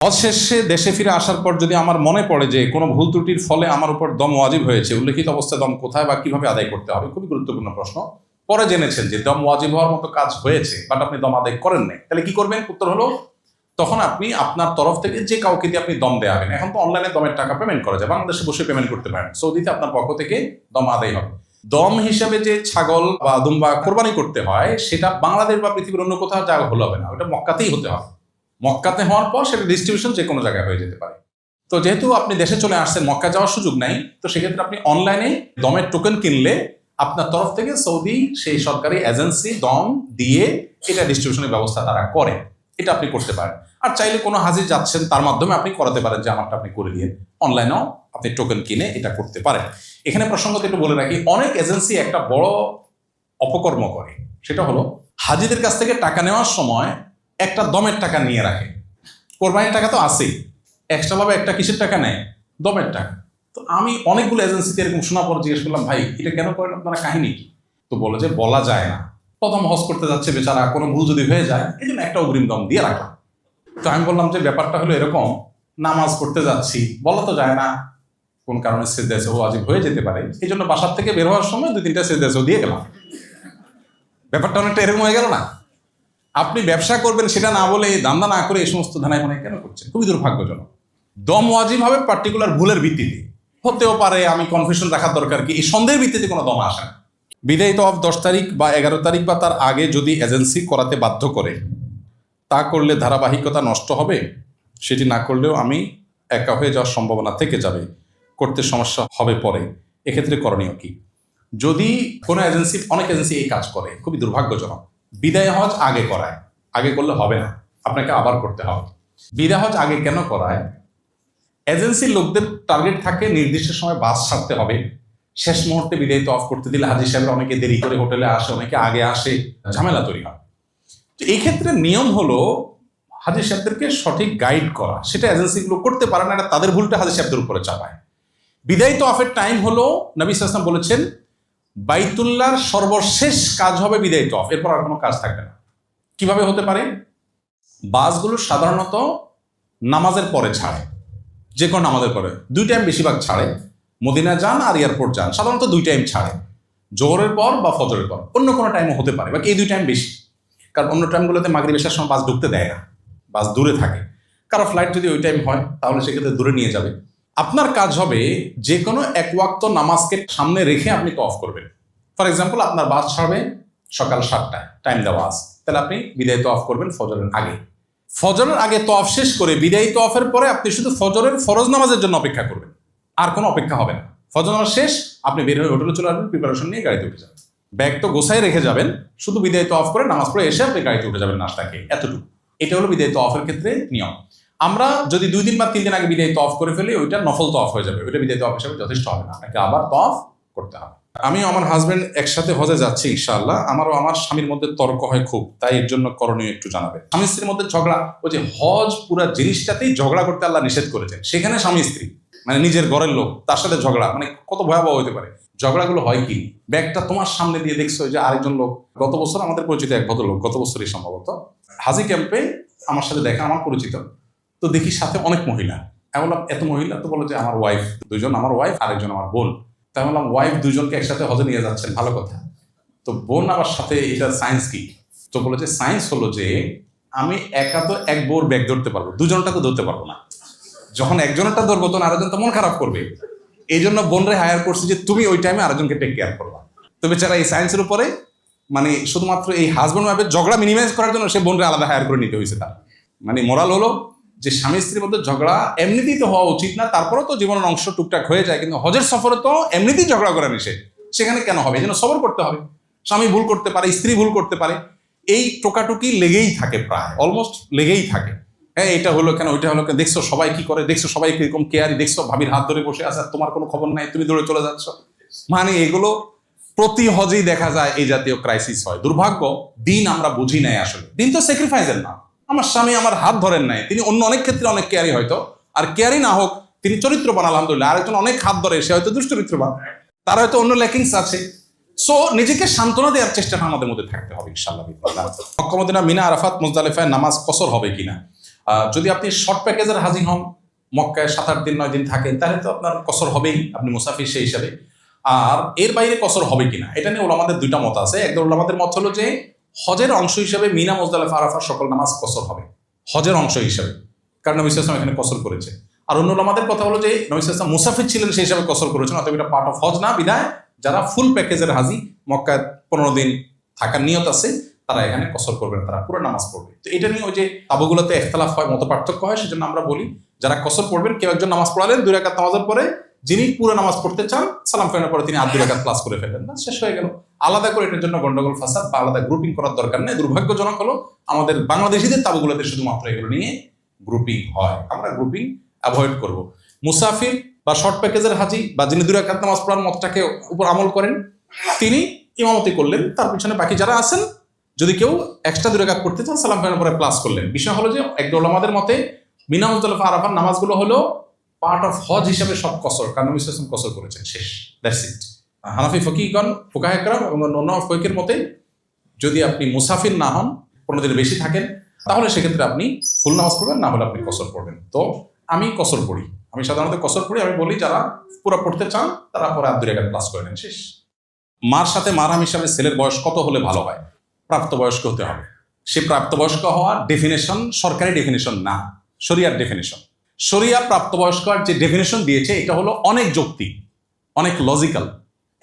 হজ শেষে দেশে ফিরে আসার পর যদি আমার মনে পড়ে যে কোনো ভুল ত্রুটির ফলে আমার উপর দম ওয়াজিব হয়েছে, উল্লেখিত অবস্থায় দম কোথায় বা কিভাবে আদায় করতে হবে, খুবই গুরুত্বপূর্ণ প্রশ্ন। পরে জেনেছেন যে দম ওয়াজিব হওয়ার মতো কাজ হয়েছে, বাট আপনি দম আদায় করেন নাই, তাহলে কি করবেন? উত্তর হলো, তখন আপনি আপনার তরফ থেকে যে কাউকে দিয়ে আপনি দম দেওয়াবেন। এখন তো অনলাইনে দমের টাকা পেমেন্ট করা যায়, বাংলাদেশে বসে পেমেন্ট করতে পারেন, সৌদিতে আপনার পক্ষ থেকে দম আদায় হবে। দম হিসাবে যে ছাগল বা দুম্বা কোরবানি করতে হয়, সেটা বাংলাদেশ বা পৃথিবীর অন্য কোথাও জায়গা হলে হবে না, ওটা মক্কাতেই হতে হবে। মক্কাতে হওয়ার পর সেটা ডিস্ট্রিবিউশন যে কোনো জায়গায় হয়ে যেতে পারে। তো যেহেতু আপনি দেশে চলে আসছেন, মক্কা যাওয়ার সুযোগ নাই, তো সেক্ষেত্রে আপনি অনলাইনে দমের টোকেন কিনলে আপনার তরফ থেকে সৌদি সেই সরকারি এজেন্সি দম দিয়ে এটা ডিস্ট্রিবিউশনের ব্যবস্থা তারা করে, এটা আপনি করতে পারেন। আর চাইলে কোনো হাজির যাচ্ছেন, তার মাধ্যমে আপনি করাতে পারেন যে আমারটা আপনি করে দিয়ে অনলাইনেও আপনি টোকেন কিনে এটা করতে পারেন। এখানে প্রসঙ্গত একটু বলে রাখি, অনেক এজেন্সি একটা বড় অপকর্ম করে, সেটা হলো হাজিদের কাছ থেকে টাকা নেওয়ার সময় একটা দমের টাকা নিয়ে রাখে। কোরবানির টাকা তো আছেই, এক্সট্রাভাবে একটা কিসের টাকা নেয়? দমের টাকা। তো আমি অনেকগুলো এজেন্সিতে এরকম শোনা পর জিজ্ঞেস করলাম, ভাই এটা কেন করেন আপনারা, কাহিনী কি? তো বলে যে বলা যায় না, প্রথম হজ করতে যাচ্ছে বেচারা, কোনো ভুল যদি হয়ে যায় এই জন্য একটা অগ্রিম দম দিয়ে রাখলাম। তো আমি বললাম যে ব্যাপারটা হলো এরকম, নামাজ পড়তে যাচ্ছি, বলা তো যায় না কোন কারণে সেজদায়ে সাহু ওয়াজিব হয়ে যেতে পারে, এই জন্য বাসার থেকে বের হওয়ার সময় 2-3টা সেজদায়ে সাহু দিয়ে গেলাম। ব্যাপারটা অনেকটা এরকম হয়ে গেল না? আপনি ব্যবসা করবেন সেটা না বলে, দান্দা না করে এই সমস্ত ধানায় মানে কেন করছেন? খুবই দুর্ভাগ্যজনক। দম ওয়াজিব হবে পার্টিকুলার ভুলের ভিত্তিতে, হতেও পারে আমি কনফিউশন রাখার দরকার কি, এই সন্দেহের ভিত্তিতে কোনো দম আসে না। বিদায়ী তওয়াফ 10 তারিখ বা 11 তারিখ বা তার আগে যদি এজেন্সি করাতে বাধ্য করে, তা করলে ধারাবাহিকতা নষ্ট হবে, সেটি না করলেও আমি একা হয়ে যাওয়ার সম্ভাবনা থেকে যাবে, করতে সমস্যা হবে পরে, এক্ষেত্রে করণীয় কি? যদি কোনো এজেন্সি, অনেক এজেন্সি এই কাজ করে, খুবই দুর্ভাগ্যজনক। বিদায় হজ আগে করায়, আগে করলে হবে না, আপনাকে আবার করতে হবে। বিদায় হজ আগে কেন করায়? এজেন্সির লোকদের টার্গেট থাকে নির্দিষ্ট সময় বাস ছাড়তে হবে, শেষ মুহূর্তে বিদায় তওয়াফ করতে দিলে হাজী সাহেবরা অনেকে দেরি করে হোটেলে আসে, অনেকে আগে আসে, ঝামেলা তৈরি হয়। তো এই ক্ষেত্রে নিয়ম হলো হাজী সাহেবদেরকে সঠিক গাইড করা, সেটা এজেন্সিগুলো করতে পারে না, এটা তাদের ভুলটা হাজী সাহেবদের উপরে চাপায়। বিদায় তওয়াফের টাইম হলো, নবী সাল্লাল্লাহু আলাইহি ওয়াসাল্লাম বলেছেন, বাইতুল্লাহর সর্বশেষ কাজ হবে বিদায় তওয়াফ, এরপর আর কোনো কাজ থাকবে না। কিভাবে হতে পারে? বাসগুলো সাধারণত নামাজের পরে ছাড়ে, যে কোনো নামাজের পরে 2 টাইম বেশিরভাগ ছাড়ে। মদিনা যান আর এয়ারপোর্ট যান, সাধারণত 2 টাইম ছাড়ে, জোহরের পর বা ফজরের পর, অন্য কোনো টাইমও হতে পারে, বাকি এই 2 টাইম বেশি। কারণ অন্য টাইমগুলোতে মাগরিব এশার সময় বাস ঢুকতে দেয় না, বাস দূরে থাকে। কারো ফ্লাইট যদি ওই টাইম হয় তাহলে সেক্ষেত্রে দূরে নিয়ে যাবে। আপনার কাজ হবে যে কোনো এক ওয়াক্ত নামাজকে সামনে রেখে আপনি তওয়াফ করবেন। ফর এক্সাম্পল, আপনার বাস ছাড়বে সকাল 7টায়, টাইম দেওয়া আছে, তাহলে আপনি বিদায় তওয়াফ করবেন ফজরের আগে। ফজরের আগে তওয়াফ শেষ করে বিদায়ী তওয়াফের পরে আপনি শুধু ফজরের ফরজ নামাজের জন্য অপেক্ষা করবেন, আর কোনো অপেক্ষা হবে না। ফজর নামাজ শেষ, আপনি বের হয়ে হোটেলে চলে আসবেন, প্রিপারেশন নিয়ে গাড়িতে উঠে যাবেন, ব্যাগ তো গোছায় রেখে যাবেন, শুধু বিদায়ী তওয়াফ করে নামাজ পড়ে এসে আপনি গাড়িতে উঠে যাবেন নাস্তা খেয়ে, এতটুকু। এটা হলো বিদায়ী তওয়াফের ক্ষেত্রে নিয়ম। আমরা যদি 2 দিন বা 3 দিন আগে বিদায়ী তওয়াফ করে ফেলি, ওইটা নফল তওয়াফ হয়ে যাবে, ওইটা বিদায়ী তওয়াফ হিসেবে যথেষ্ট হবে না, আপনাকে আবার তওয়াফ করতে হবে। আমি আমার হাজবেন্ড একসাথে হজে যাচ্ছি ইনশাআল্লাহ, আমারও আমার স্বামীর মধ্যে তর্ক হয় খুব, তাই এর জন্য করণীয় একটু জানাবেন। স্বামী স্ত্রীর মধ্যে ঝগড়া, ওই যে হজ পুরো জিনিসটাতেই ঝগড়া করতে আল্লাহ নিষেধ করেছেন, সেখানে স্বামী স্ত্রী মানে নিজের ঘরের লোক, তার সাথে ঝগড়া, মানে কত ভয়াবহ হতে পারে। ঝগড়াগুলো হয় কি? ব্যাগটা তোমার সামনে দিয়ে দেখছো যে আরেকজন লোক, গত বছর আমাদের পরিচিত এক ভদ্রলোক, গত বছরই সম্ভবত হাজি ক্যাম্পে আমার সাথে দেখা, আমার পরিচিত, তো দেখি সাথে অনেক মহিলা। আমি বললাম এত মহিলা? তো বলো যে আমার ওয়াইফ, 2জন আমার ওয়াইফ, আরেকজন আমার বোন। তাই বললাম ওয়াইফ 2জনকে একসাথে হজে নিয়ে যাচ্ছেন, ভালো কথা, তো বোন আবার সাথে, এটা সায়েন্স কি? তো বলে যে সায়েন্স হলো যে আমি একা তো এক বউর ব্যাগ ধরতে পারবো, 2জনটা তো ধরতে পারবো না, যখন একজনটা ধরবো তখন আরেকজন তো মন খারাপ করবে, এই জন্য বোনরে হায়ার করছি যে তুমি ওই টাইমে আরেকজনকে টেক কেয়ার করবা। তো বেচারা এই সায়েন্সের উপরে, মানে শুধুমাত্র এই হাজব্যান্ড ওয়াইফের ঝগড়া মিনিমাইজ করার জন্য সে বোনরে আলাদা হায়ার করে নিতে হয়েছে তার। মানে মোরাল হলো যে স্বামী স্ত্রীর মধ্যে ঝগড়া এমনিতেই তো হওয়া উচিত না, তারপরেও তো জীবনের অংশ টুকটাক হয়ে যায়, কিন্তু হজের সফরে তো এমনিতেই ঝগড়া করা নিষেধ, সেখানে কেন হবে? এই জন্য সবর করতে হবে। স্বামী ভুল করতে পারে, স্ত্রী ভুল করতে পারে, এই টোকাটুকি লেগেই থাকে, প্রায় অলমোস্ট লেগেই থাকে। হ্যাঁ, এটা হলো কেন, ওইটা হলো কেন, দেখছো সবাই কি করে, দেখছো সবাই কিরকম কেয়ারি, দেখছো ভাবির হাত ধরে বসে আছে, তোমার কোনো খবর নাই, তুমি দৌড়ে চলে যাচ্ছ। মানে এগুলো প্রতি হজেই দেখা যায়, এই জাতীয় ক্রাইসিস হয়। দুর্ভাগ্য, দিন আমরা বুঝি নাই আসলে। দিন তো স্যাক্রিফাইসের না। আমার স্বামী আমার হাত ধরেন নাই, তিনি অন্য অনেক ক্ষেত্রে অনেক কেয়ারি, হয়তো আর কেয়ারি না হোক, তিনি চরিত্রবান আলহামদুলিল্লাহ। আরেকজন অনেক হাত ধরে, সে হয়তো দুশ্চরিত্রবান, তার হয়তো অন্য ল্যাকিংস আছে। সো নিজেকে সান্ত্বনা দেওয়ার চেষ্টাটা আমাদের মধ্যে থাকতে হবে ইনশাআল্লাহ। মক্কা মদিনা, মিনা, আরাফাত, মুজদালিফায় নামাজ কসর হবে কিনা? যদি আপনি শর্ট প্যাকেজের হাজি হন, মক্কায় 7-8 দিন 9 দিন থাকেন, তাহলে তো আপনার কসর হবেই, আপনি মুসাফির সেই হিসাবে। আর এর বাইরে কসর হবে কিনা এটা নিয়ে ওলামাদের দুইটা মত আছে। একদল ওলামাদের মত হলো যে হজের অংশ হিসেবে মিনা, মুজদালিফা, আরাফার সকল নামাজ কসর হবে হজের অংশ হিসেবে, কারণ নবী সাল্লাল্লাহু আলাইহি ওয়াসাল্লাম এখানে কসর করেছে। আর অন্য ওলামাদের কথা হলো যে নবী সাল্লাল্লাহু আলাইহি ওয়াসাল্লাম মুসাফির ছিলেন সেই হিসাবে কসর করেছেন, অতএব এটা পার্ট অফ হজ না, বিধায় যারা ফুল প্যাকেজের হাজি, মক্কায় 15 দিন থাকার নিয়ত আছে, তারা এখানে কসর করবেন, তারা পুরো নামাজ পড়বে। তো এটা নিয়ে ওই যে তাবুগুলোতে ইখতিলাফ হয়, মত পার্থক্য হয়, সেজন্য আমরা বলি যারা কসর পড়বেন, কেউ একজন নামাজ পড়ালেন 2 রাকাত নামাজের পরে, যিনি পুরো নামাজ পড়তে চান সালাম ফেরানোর পরে তিনি 2 রাকাত ক্লাস করে ফেললেন, না শেষ হয়ে গেল। আলাদা করে এটার জন্য গন্ডগোল ফাসাদ বা আলাদা গ্রুপিং করার দরকার নেই। দুর্ভাগ্যজনক হলো আমাদের বাংলাদেশিদের তাবুগুলোতে শুধুমাত্র এগুলো নিয়ে গ্রুপিং হয়, আমরা গ্রুপিং অ্যাভয়েড করব। মুসাফির বা শর্ট প্যাকেজের হাজি বা যিনি 2 রাকাত নামাজ পড়ার মতটাকে উপর আমল করেন, তিনি ইমামতি করলেন, তার পিছনে বাকি যারা আছেন যদি কেউ এক্সট্রা 2 রাকাত পড়তে চান সালাম ফেরানোর পরে প্লাস করলেন। বিষয় হলো যে একদল ওলামাদের মতে মিনা, মুজদালিফা, আরাফার নামাজগুলো হলো পার্ট অফ হজ হিসাবে সব কসর, কারণ নবী সাল্লাল্লাহু আলাইহি ওয়াসাল্লাম কসর করেছেন, শেষ, দ্যাটস ইট। হানাফি ফকিহগণ, ফুকাহে কেরাম এবং অন্য ফকিহের মতে যদি আপনি মুসাফির না হন, 15 দিনের বেশি থাকেন, তাহলে সেক্ষেত্রে আপনি ফুল নামাজ পড়বেন, না হলে আপনি কসর পড়বেন। তো আমি কসর পড়ি, আমি সাধারণত কসর পড়ি। আমি বলি যারা পুরো পড়তে চান তারা পরে 2 রাকাত ক্লাস করে নেন, শেষ। মার সাথে মারহাম হিসাবে ছেলের বয়স কত হলে ভালো হয়? প্রাপ্তবয়স্ক হতে হবে। সে প্রাপ্তবয়স্ক হওয়ার ডেফিনেশন সরকারি ডেফিনেশন না, শরিয়ার ডেফিনেশন। শরিয়া প্রাপ্তবয়স্কর যে ডেফিনেশন দিয়েছে এটা হলো অনেক যৌক্তিক, অনেক লজিক্যাল।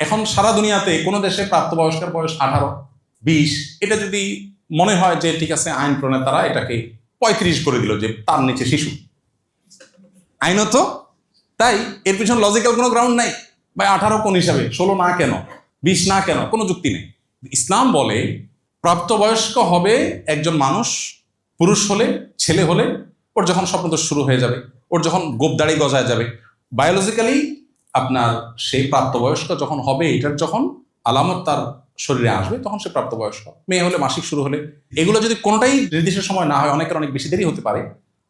এখন সারা দুনিয়াতে কোনো দেশে প্রাপ্তবয়স্কের বয়স 18, 20, এটা যদি মনে হয় যে ঠিক আছে, আইন প্রণেতারা এটাকে 35 করে দিল, যে তার নিচে শিশু, আইনত তাই এর পিছনে লজিক্যাল কোনো গ্রাউন্ড নাই। ভাই 18 কোন হিসাবে, 16 না কেন, 20 না কেন, কোনো যুক্তি নেই। ইসলাম বলে প্রাপ্তবয়স্ক হবে একজন মানুষ, পুরুষ হলে, ছেলে হলে, ওর যখন স্বপ্নদোষ শুরু হয়ে যাবে, ওর যখন গোপদাড়ি গজায় যাবে, বায়োলজিক্যালি আপনার সেই প্রাপ্তবয়স্ক যখন হবে, এটার যখন আলামত তার শরীরে আসবে, তখন সে প্রাপ্তবয়স্ক। মেয়ে হলে, মাসিক শুরু হলে, এগুলো যদি কোনোটাই নির্দিষ্ট সময় না হয়, অনেকের অনেক বেশি দেরি হতে পারে।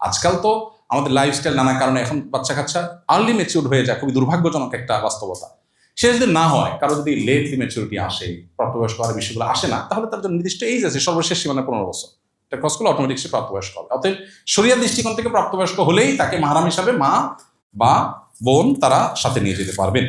আজকাল তো আমাদের লাইফস্টাইল নানা কারণে এখন বাচ্চা কাচ্চা আর্লি ম্যাচিউর হয়ে যায়, খুবই দুর্ভাগ্যজনক একটা বাস্তবতা। সে যদি না হয়, কারো যদি লেটলি ম্যাচুরিটি আসে, প্রাপ্তবয়স্ক হওয়ার বিষয়গুলো আসে না, তাহলে তার জন্য নির্দিষ্ট এইজ আছে, সর্বশেষ সীমানা 15 বছর, এটা ক্রস করলে অটোমেটিক সে প্রাপ্তবয়স্ক হবে। অতএব শরিয়ার দৃষ্টিকোণ থেকে প্রাপ্তবয়স্ক হলেই তাকে মাহরাম হিসাবে মা বা বোন তারা সাথে নিয়ে যেতে পারবেন।